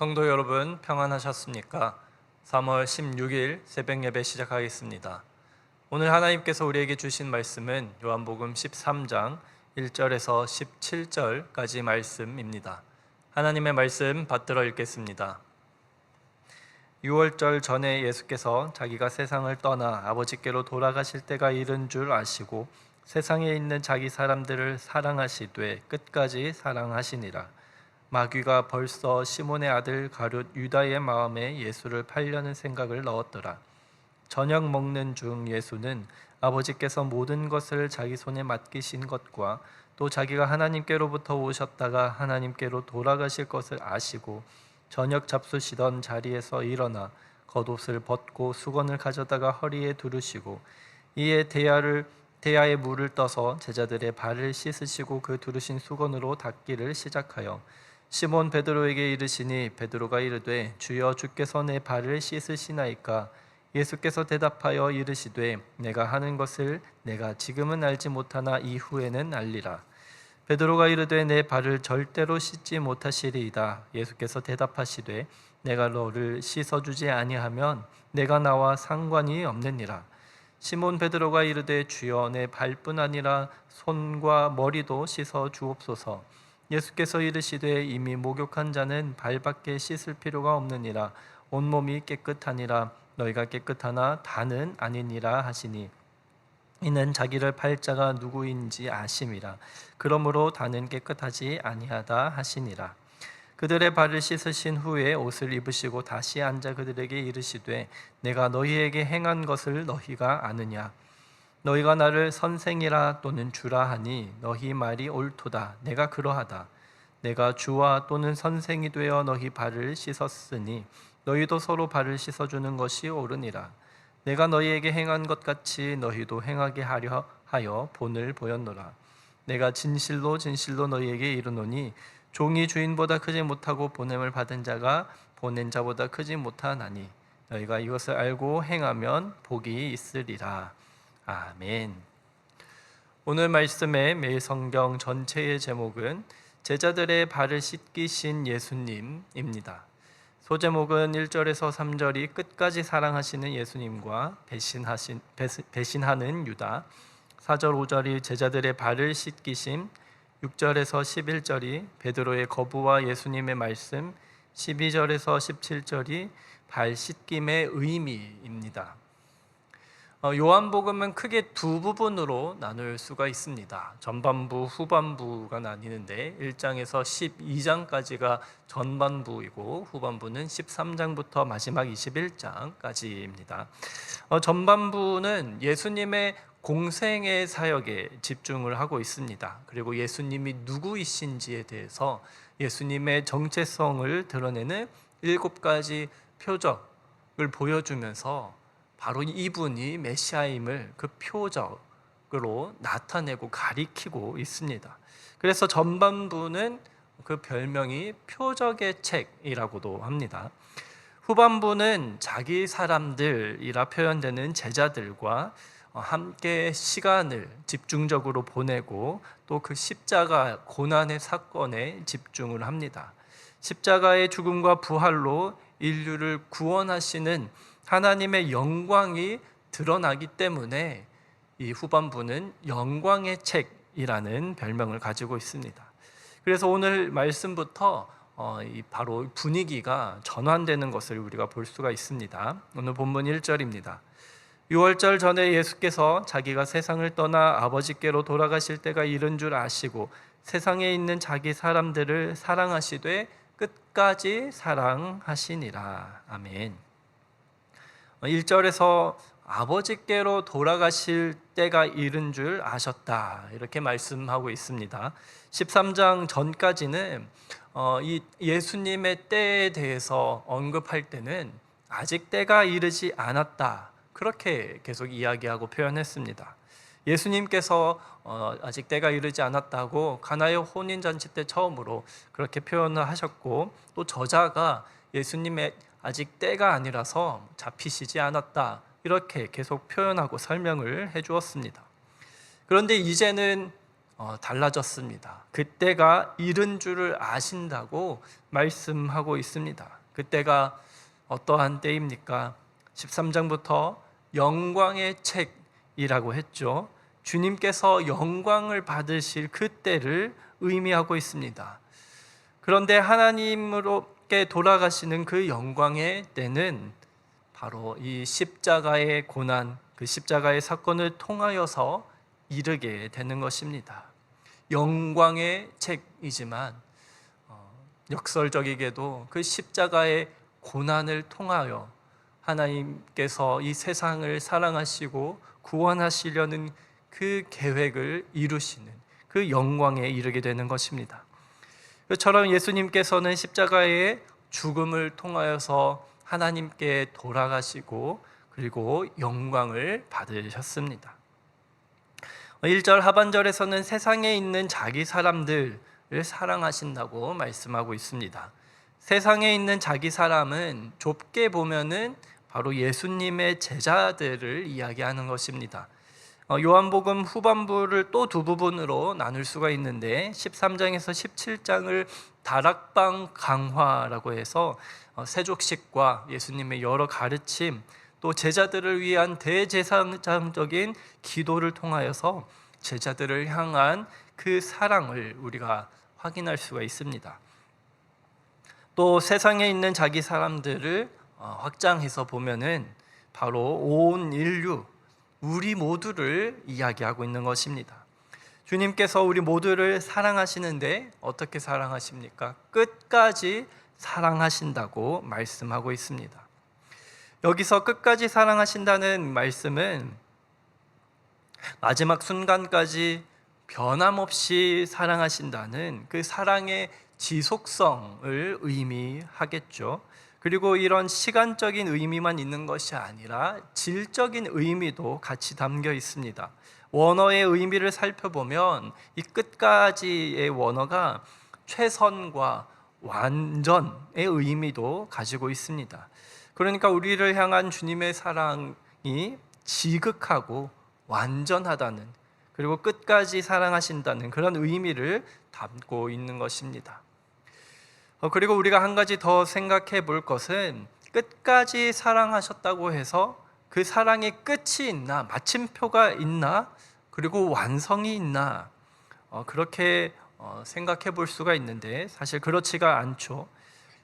성도 여러분 평안하셨습니까? 3월 16일 새벽 예배 시작하겠습니다. 오늘 하나님께서 우리에게 주신 말씀은 요한복음 13장 1절에서 17절까지 말씀입니다. 하나님의 말씀 받들어 읽겠습니다. 6월절 전에 예수께서 자기가 세상을 떠나 아버지께로 돌아가실 때가 이른 줄 아시고 세상에 있는 자기 사람들을 사랑하시되 끝까지 사랑하시니라. 마귀가 벌써 시몬의 아들 가룟 유다의 마음에 예수를 팔려는 생각을 넣었더라. 저녁 먹는 중 예수는 아버지께서 모든 것을 자기 손에 맡기신 것과 또 자기가 하나님께로부터 오셨다가 하나님께로 돌아가실 것을 아시고 저녁 잡수시던 자리에서 일어나 겉옷을 벗고 수건을 가져다가 허리에 두르시고 이에 대야에 물을 떠서 제자들의 발을 씻으시고 그 두르신 수건으로 닦기를 시작하여 시몬 베드로에게 이르시니 베드로가 이르되 주여 주께서 내 발을 씻으시나이까? 예수께서 대답하여 이르시되 내가 하는 것을 내가 지금은 알지 못하나 이후에는 알리라. 베드로가 이르되 내 발을 절대로 씻지 못하시리이다. 예수께서 대답하시되 내가 너를 씻어주지 아니하면 내가 나와 상관이 없느니라. 시몬 베드로가 이르되 주여 내 발뿐 아니라 손과 머리도 씻어 주옵소서. 예수께서 이르시되 이미 목욕한 자는 발밖에 씻을 필요가 없느니라. 온몸이 깨끗하니라. 너희가 깨끗하나 다는 아니니라 하시니 이는 자기를 팔 자가 누구인지 아심이라. 그러므로 다는 깨끗하지 아니하다 하시니라. 그들의 발을 씻으신 후에 옷을 입으시고 다시 앉아 그들에게 이르시되 내가 너희에게 행한 것을 너희가 아느냐? 너희가 나를 선생이라 또는 주라 하니 너희 말이 옳도다. 내가 그러하다. 내가 주와 또는 선생이 되어 너희 발을 씻었으니 너희도 서로 발을 씻어주는 것이 옳으니라. 내가 너희에게 행한 것 같이 너희도 행하게 하려 하여 본을 보였노라. 내가 진실로 진실로 너희에게 이르노니 종이 주인보다 크지 못하고 보냄을 받은 자가 보낸 자보다 크지 못하나니 너희가 이것을 알고 행하면 복이 있으리라. 아멘. 오늘 말씀의 매일 성경 전체의 제목은 제자들의 발을 씻기신 예수님입니다. 소제목은 1절에서 3절이 끝까지 사랑하시는 예수님과 배신하는 유다, 4절 5절이 제자들의 발을 씻기심, 6절에서 11절이 베드로의 거부와 예수님의 말씀, 12절에서 17절이 발 씻김의 의미입니다. 요한복음은 크게 두 부분으로 나눌 수가 있습니다. 전반부, 후반부가 나뉘는데 1장에서 12장까지가 전반부이고 후반부는 13장부터 마지막 21장까지입니다. 전반부는 예수님의 공생의 사역에 집중을 하고 있습니다. 그리고 예수님이 누구이신지에 대해서 예수님의 정체성을 드러내는 7가지 표적을 보여주면서 바로 이분이 메시아임을 그 표적으로 나타내고 가리키고 있습니다. 그래서 전반부는 그 별명이 표적의 책이라고도 합니다. 후반부는 자기 사람들이라 표현되는 제자들과 함께 시간을 집중적으로 보내고 또 그 십자가 고난의 사건에 집중을 합니다. 십자가의 죽음과 부활로 인류를 구원하시는 하나님의 영광이 드러나기 때문에 이 후반부는 영광의 책이라는 별명을 가지고 있습니다. 그래서 오늘 말씀부터 바로 분위기가 전환되는 것을 우리가 볼 수가 있습니다. 오늘 본문 1절입니다. 6월절 전에 예수께서 자기가 세상을 떠나 아버지께로 돌아가실 때가 이른 줄 아시고 세상에 있는 자기 사람들을 사랑하시되 끝까지 사랑하시니라. 아멘. 1절에서 아버지께로 돌아가실 때가 이른 줄 아셨다 이렇게 말씀하고 있습니다. 13장 전까지는 이 예수님의 때에 대해서 언급할 때는 아직 때가 이르지 않았다 그렇게 계속 이야기하고 표현했습니다. 예수님께서 아직 때가 이르지 않았다고 가나의 혼인잔치 때 처음으로 그렇게 표현을 하셨고 또 저자가 예수님의 아직 때가 아니라서 잡히시지 않았다 이렇게 계속 표현하고 설명을 해주었습니다. 그런데 이제는 달라졌습니다. 그때가 이른 줄을 아신다고 말씀하고 있습니다. 그때가 어떠한 때입니까? 13장부터 영광의 책이라고 했죠. 주님께서 영광을 받으실 그때를 의미하고 있습니다. 그런데 하나님으로께 돌아가시는 그 영광의 때는 바로 이 십자가의 고난, 그 십자가의 사건을 통하여서 이르게 되는 것입니다. 영광의 책이지만 역설적이게도 그 십자가의 고난을 통하여 하나님께서 이 세상을 사랑하시고 구원하시려는 그 계획을 이루시는 그 영광에 이르게 되는 것입니다. 그처럼 예수님께서는 십자가의 죽음을 통하여서 하나님께 돌아가시고 그리고 영광을 받으셨습니다. 1절 하반절에서는 세상에 있는 자기 사람들을 사랑하신다고 말씀하고 있습니다. 세상에 있는 자기 사람은 좁게 보면은 바로 예수님의 제자들을 이야기하는 것입니다. 요한복음 후반부를 또 두 부분으로 나눌 수가 있는데 13장에서 17장을 다락방 강화라고 해서 세족식과 예수님의 여러 가르침, 또 제자들을 위한 대제사장적인 기도를 통하여서 제자들을 향한 그 사랑을 우리가 확인할 수가 있습니다. 또 세상에 있는 자기 사람들을 확장해서 보면은 바로 온 인류, 우리 모두를 이야기하고 있는 것입니다. 주님께서 우리 모두를 사랑하시는데 어떻게 사랑하십니까? 끝까지 사랑하신다고 말씀하고 있습니다. 여기서 끝까지 사랑하신다는 말씀은 마지막 순간까지 변함없이 사랑하신다는 그 사랑의 지속성을 의미하겠죠. 그리고 이런 시간적인 의미만 있는 것이 아니라 질적인 의미도 같이 담겨 있습니다. 원어의 의미를 살펴보면 이 끝까지의 원어가 최선과 완전의 의미도 가지고 있습니다. 그러니까 우리를 향한 주님의 사랑이 지극하고 완전하다는, 그리고 끝까지 사랑하신다는 그런 의미를 담고 있는 것입니다. 그리고 우리가 한 가지 더 생각해 볼 것은 끝까지 사랑하셨다고 해서 그 사랑의 끝이 있나, 마침표가 있나, 그리고 완성이 있나, 그렇게 생각해 볼 수가 있는데 사실 그렇지가 않죠.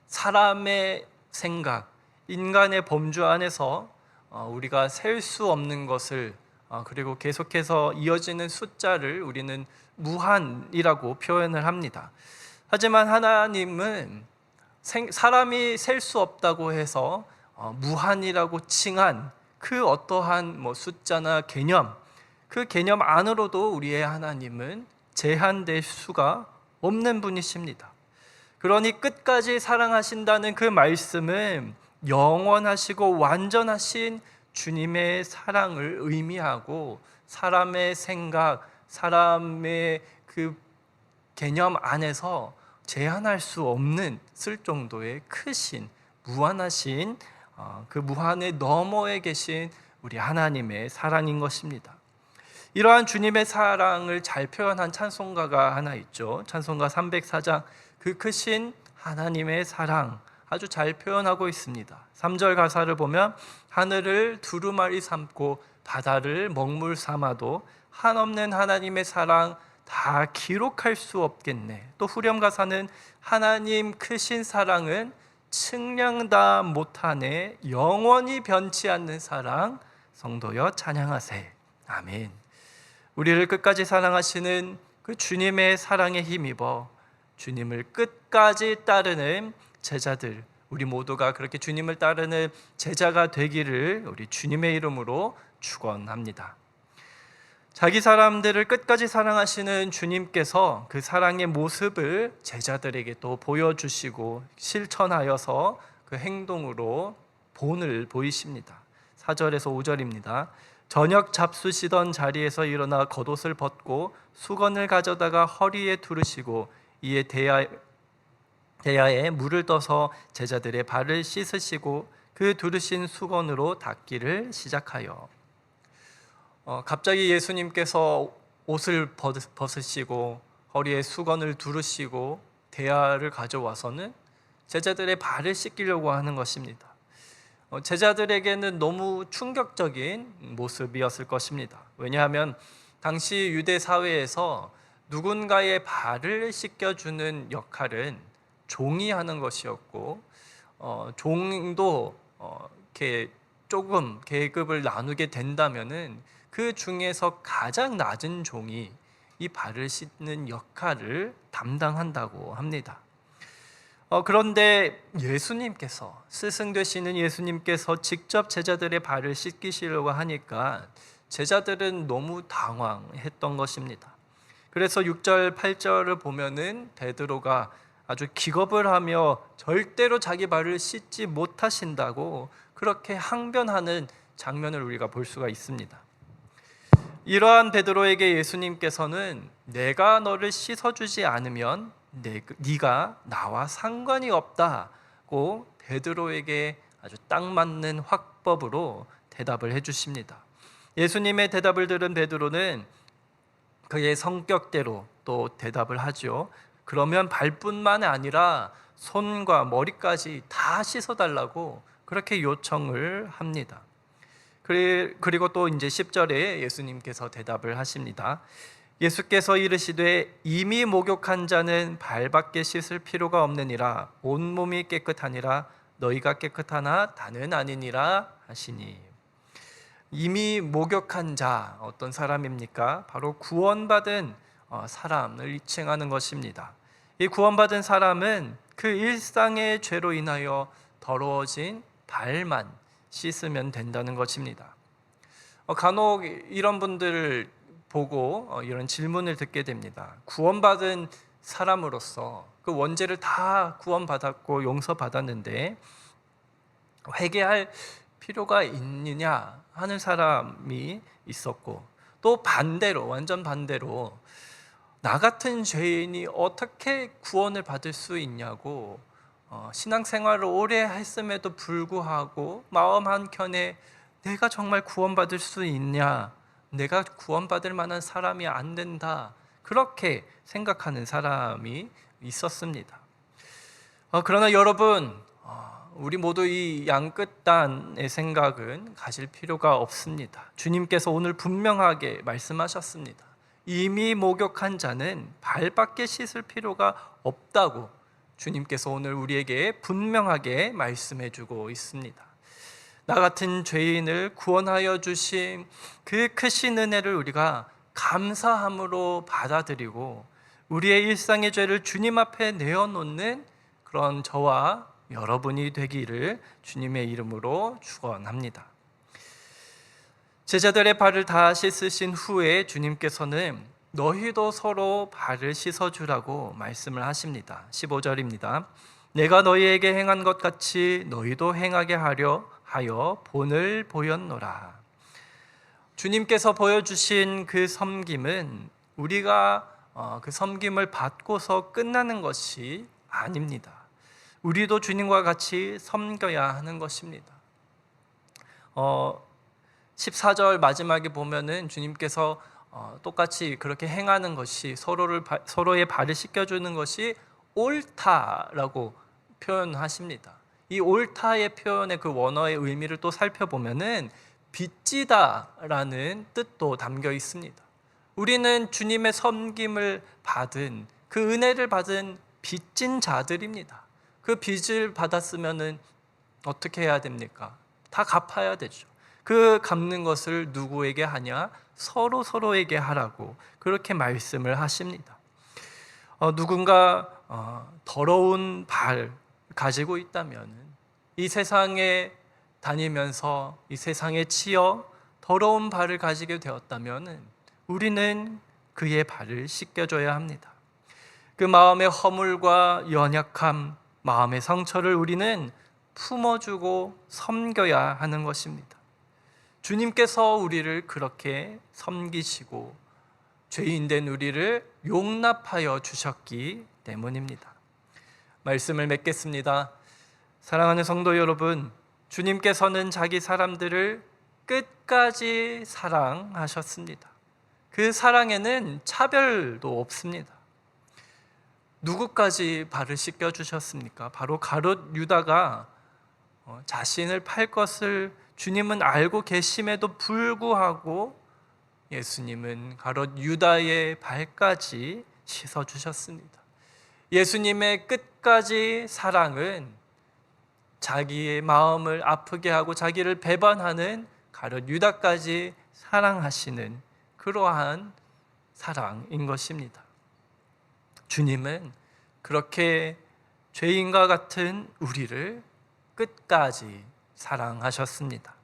사람의 생각, 인간의 범주 안에서 우리가 셀 수 없는 것을, 그리고 계속해서 이어지는 숫자를 우리는 무한이라고 표현을 합니다. 하지만 하나님은 사람이 셀 수 없다고 해서 무한이라고 칭한 그 어떠한 숫자나 개념, 그 개념 안으로도 우리의 하나님은 제한될 수가 없는 분이십니다. 그러니 끝까지 사랑하신다는 그 말씀은 영원하시고 완전하신 주님의 사랑을 의미하고, 사람의 생각, 사람의 그 개념 안에서 제한할 수 없는 쓸 정도의 크신, 무한하신 그 무한의 너머에 계신 우리 하나님의 사랑인 것입니다. 이러한 주님의 사랑을 잘 표현한 찬송가가 하나 있죠. 찬송가 304장, 그 크신 하나님의 사랑 아주 잘 표현하고 있습니다. 3절 가사를 보면 하늘을 두루마리 삼고 바다를 먹물 삼아도 한없는 하나님의 사랑 다 기록할 수 없겠네. 또 후렴 가사는 하나님 크신 사랑은 측량 다 못하네. 영원히 변치 않는 사랑 성도여 찬양하세. 아멘. 우리를 끝까지 사랑하시는 그 주님의 사랑에 힘입어 주님을 끝까지 따르는 제자들, 우리 모두가 그렇게 주님을 따르는 제자가 되기를 우리 주님의 이름으로 축원합니다. 자기 사람들을 끝까지 사랑하시는 주님께서 그 사랑의 모습을 제자들에게 또 보여주시고 실천하여서 그 행동으로 본을 보이십니다. 4절에서 5절입니다. 저녁 잡수시던 자리에서 일어나 겉옷을 벗고 수건을 가져다가 허리에 두르시고 이에 대야에 물을 떠서 제자들의 발을 씻으시고 그 두르신 수건으로 닦기를 시작하여, 갑자기 예수님께서 옷을 벗으시고 허리에 수건을 두르시고 대야를 가져와서는 제자들의 발을 씻기려고 하는 것입니다. 제자들에게는 너무 충격적인 모습이었을 것입니다. 왜냐하면 당시 유대 사회에서 누군가의 발을 씻겨주는 역할은 종이 하는 것이었고, 종도 이렇게 조금 계급을 나누게 된다면은 그 중에서 가장 낮은 종이 이 발을 씻는 역할을 담당한다고 합니다. 그런데 예수님께서, 스승 되시는 예수님께서 직접 제자들의 발을 씻기시려고 하니까 제자들은 너무 당황했던 것입니다. 그래서 6절, 8절을 보면은 베드로가 아주 기겁을 하며 절대로 자기 발을 씻지 못하신다고 그렇게 항변하는 장면을 우리가 볼 수가 있습니다. 이러한 베드로에게 예수님께서는 내가 너를 씻어주지 않으면 네가 나와 상관이 없다고 베드로에게 아주 딱 맞는 화법으로 대답을 해주십니다. 예수님의 대답을 들은 베드로는 그의 성격대로 또 대답을 하죠. 그러면 발뿐만 아니라 손과 머리까지 다 씻어달라고 그렇게 요청을 합니다. 그리고 또 이제 10절에 예수님께서 대답을 하십니다. 예수께서 이르시되 이미 목욕한 자는 발밖에 씻을 필요가 없느니라 온몸이 깨끗하니라 너희가 깨끗하나 다는 아니니라 하시니. 이미 목욕한 자, 어떤 사람입니까? 바로 구원받은 사람을 지칭하는 것입니다. 이 구원받은 사람은 그 일상의 죄로 인하여 더러워진 발만 씻으면 된다는 것입니다. 간혹 이런 분들을 보고 이런 질문을 듣게 됩니다. 구원받은 사람으로서 그 원죄를 다 구원받았고 용서받았는데 회개할 필요가 있느냐 하는 사람이 있었고, 또 반대로, 완전 반대로 나 같은 죄인이 어떻게 구원을 받을 수 있냐고 신앙생활을 오래 했음에도 불구하고 마음 한켠에 내가 정말 구원받을 수 있냐, 내가 구원받을 만한 사람이 안 된다, 그렇게 생각하는 사람이 있었습니다. 그러나 여러분, 우리 모두 이 양끝단의 생각은 가질 필요가 없습니다. 주님께서 오늘 분명하게 말씀하셨습니다. 이미 목욕한 자는 발밖에 씻을 필요가 없다고 주님께서 오늘 우리에게 분명하게 말씀해 주고 있습니다. 나 같은 죄인을 구원하여 주신 그 크신 은혜를 우리가 감사함으로 받아들이고 우리의 일상의 죄를 주님 앞에 내어놓는 그런 저와 여러분이 되기를 주님의 이름으로 축원합니다. 제자들의 발을 다 씻으신 후에 주님께서는 너희도 서로 발을 씻어주라고 말씀을 하십니다. 15절입니다. 내가 너희에게 행한 것 같이 너희도 행하게 하려 하여 본을 보였노라. 주님께서 보여주신 그 섬김은 우리가 그 섬김을 받고서 끝나는 것이 아닙니다. 우리도 주님과 같이 섬겨야 하는 것입니다. 14절 마지막에 보면은 주님께서 똑같이 그렇게 행하는 것이 서로의 발을 씻겨주는 것이 옳다라고 표현하십니다. 이 옳다의 표현의 그 원어의 의미를 또 살펴보면은 빚지다라는 뜻도 담겨 있습니다. 우리는 주님의 섬김을 받은, 그 은혜를 받은 빚진 자들입니다. 그 빚을 받았으면은 어떻게 해야 됩니까? 다 갚아야 되죠. 그 갚는 것을 누구에게 하냐? 서로에게 하라고 그렇게 말씀을 하십니다. 누군가 더러운 발 가지고 있다면 이 세상에 다니면서 이 세상에 치여 더러운 발을 가지게 되었다면 우리는 그의 발을 씻겨줘야 합니다. 그 마음의 허물과 연약함, 마음의 상처를 우리는 품어주고 섬겨야 하는 것입니다. 주님께서 우리를 그렇게 섬기시고 죄인된 우리를 용납하여 주셨기 때문입니다. 말씀을 맺겠습니다. 사랑하는 성도 여러분, 주님께서는 자기 사람들을 끝까지 사랑하셨습니다. 그 사랑에는 차별도 없습니다. 누구까지 발을 씻겨 주셨습니까? 바로 가룟 유다가 자신을 팔 것을 주님은 알고 계심에도 불구하고 예수님은 가룟 유다의 발까지 씻어 주셨습니다. 예수님의 끝까지 사랑은 자기의 마음을 아프게 하고 자기를 배반하는 가룟 유다까지 사랑하시는 그러한 사랑인 것입니다. 주님은 그렇게 죄인과 같은 우리를 끝까지 사랑하셨습니다.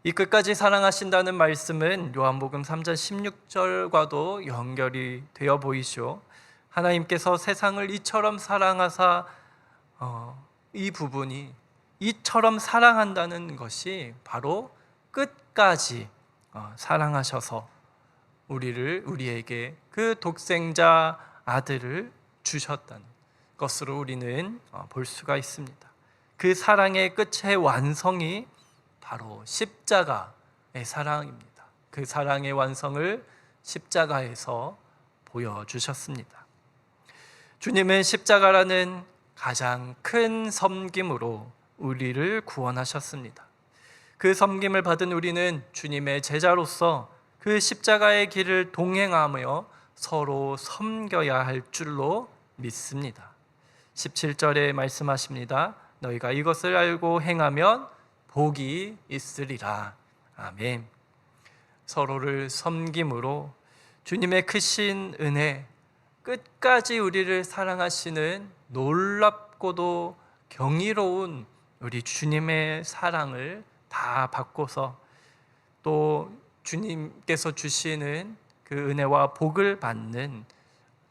이 끝까지 사랑하신다는 말씀은 요한복음 3장 16절과도 연결이 되어 보이죠. 하나님께서 세상을 이처럼 사랑하사 이 부분이 이처럼 사랑한다는 것이 바로 끝까지 사랑하셔서 우리에게 그 독생자 아들을 주셨다는 것으로 우리는 볼 수가 있습니다. 그 사랑의 끝의 완성이 바로 십자가의 사랑입니다. 그 사랑의 완성을 십자가에서 보여주셨습니다. 주님은 십자가라는 가장 큰 섬김으로 우리를 구원하셨습니다. 그 섬김을 받은 우리는 주님의 제자로서 그 십자가의 길을 동행하며 서로 섬겨야 할 줄로 믿습니다. 17절에 말씀하십니다. 너희가 이것을 알고 행하면 복이 있으리라. 아멘. 서로를 섬김으로 주님의 크신 은혜, 끝까지 우리를 사랑하시는 놀랍고도 경이로운 우리 주님의 사랑을 다 받고서 또 주님께서 주시는 그 은혜와 복을 받는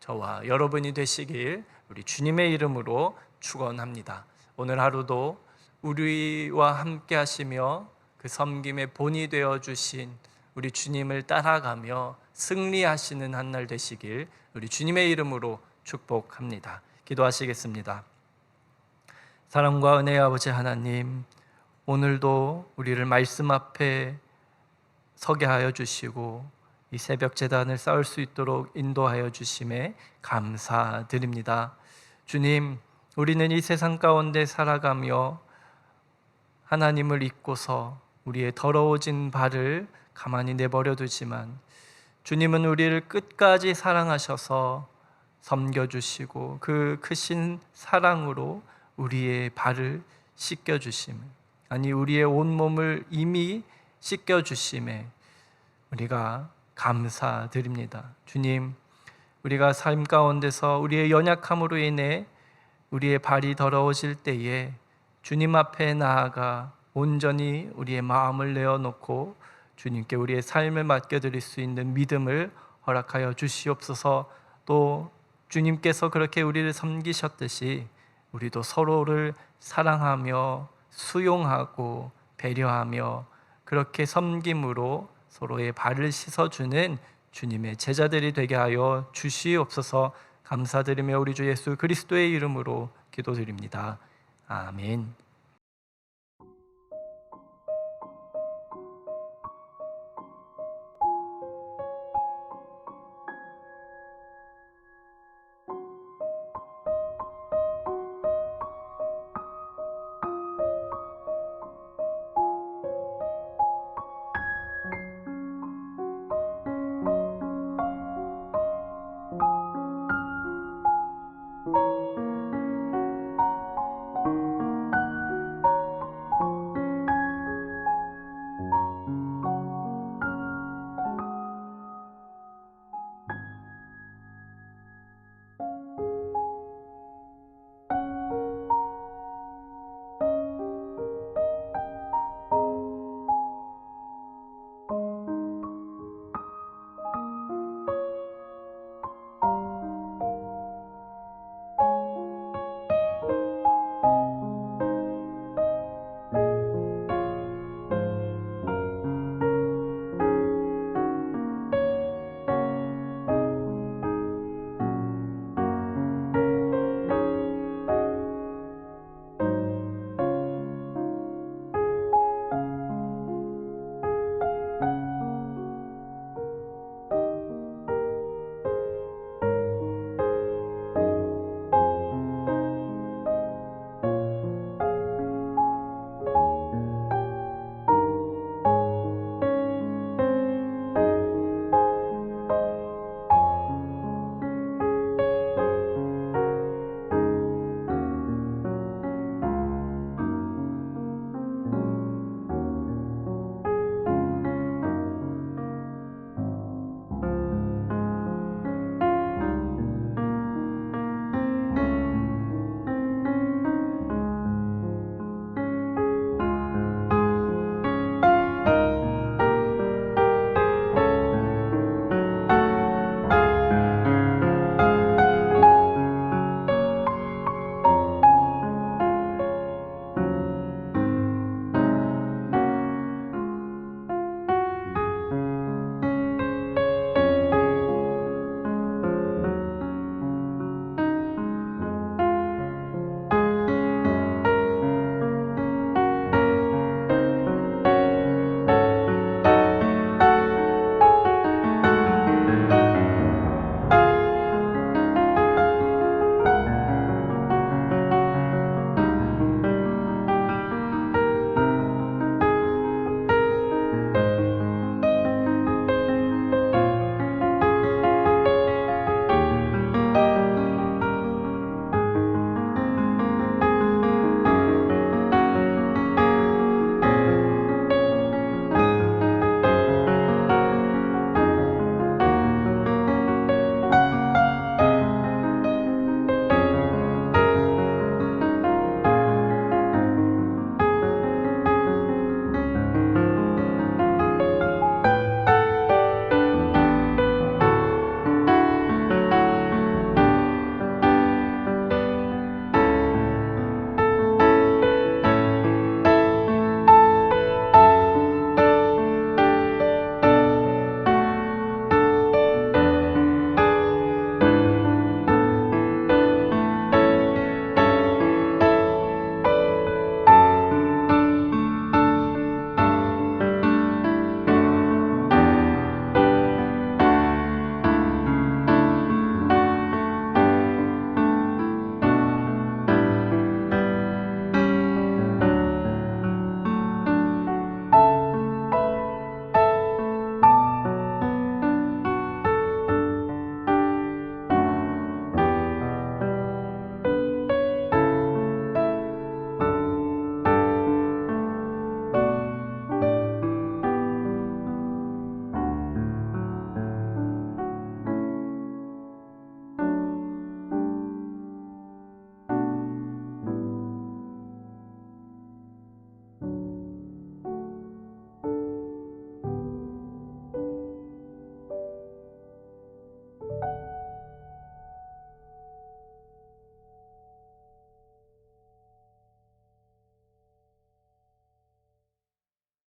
저와 여러분이 되시길 우리 주님의 이름으로 축원합니다. 오늘 하루도 우리와 함께 하시며 그 섬김의 본이 되어 주신 우리 주님을 따라가며 승리하시는 한 날 되시길 우리 주님의 이름으로 축복합니다. 기도하시겠습니다. 사랑과 은혜의 아버지 하나님, 오늘도 우리를 말씀 앞에 서게 하여 주시고 이 새벽 제단을 쌓을 수 있도록 인도하여 주심에 감사드립니다. 주님, 우리는 이 세상 가운데 살아가며 하나님을 잊고서 우리의 더러워진 발을 가만히 내버려 두지만 주님은 우리를 끝까지 사랑하셔서 섬겨주시고 그 크신 사랑으로 우리의 발을 씻겨주심, 아니 우리의 온몸을 이미 씻겨주심에 우리가 감사드립니다. 주님, 우리가 삶 가운데서 우리의 연약함으로 인해 우리의 발이 더러워질 때에 주님 앞에 나아가 온전히 우리의 마음을 내어놓고 주님께 우리의 삶을 맡겨드릴 수 있는 믿음을 허락하여 주시옵소서. 또 주님께서 그렇게 우리를 섬기셨듯이 우리도 서로를 사랑하며 수용하고 배려하며 그렇게 섬김으로 서로의 발을 씻어주는 주님의 제자들이 되게 하여 주시옵소서. 감사드리며 우리 주 예수 그리스도의 이름으로 기도드립니다. 아멘.